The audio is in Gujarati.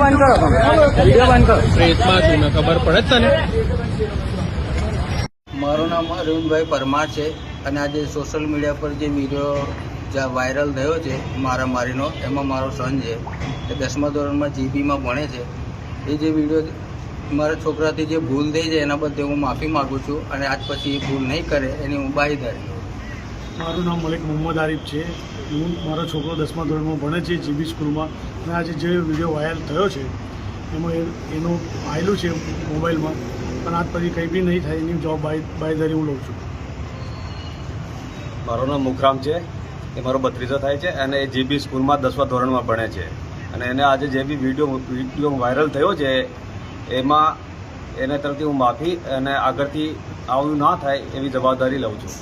બંધ કરો તમે, વિડીયો બંધ કરો. પ્રેતમાં છું ને ખબર પડે જ તને. મારું નામ અરવિંદભાઈ પરમાર છે અને આજે સોશિયલ મીડિયા પર જે વિડીયો જ્યાં વાયરલ થયો છે મારામારીનો, એમાં મારો સન છે એ 10મા ધોરણમાં જીબીમાં ભણે છે. એ જે વિડીયો મારા છોકરાથી જે ભૂલ થઈ છે એના બદલે હું માફી માગું છું અને આજ પછી એ ભૂલ નહીં કરે એની હું બાંયધરી લઉં. મારું નામ મલિક મોહમ્મદ આરિફ છે. મારો છોકરો 10મા ધોરણમાં ભણે છે જીબી સ્કૂલમાં, અને આજે જે વિડીયો વાયરલ થયો છે એમાં એનું આવેલું છે મોબાઈલમાં, પણ આજ પછી કંઈ બી નહીં થાય એની બાંયધરી હું લઉં છું. મારું નામ મુખરામ છે. એ મારો ભત્રીજો થાય છે અને એ જીબી સ્કૂલમાં 10મા ધોરણમાં ભણે છે. અને એને આજે જે બી વિડીયો વાયરલ થયો છે એમાં એને તરફથી હું માફી અને આગળથી આવું ના થાય એવી જવાબદારી લઉં છું.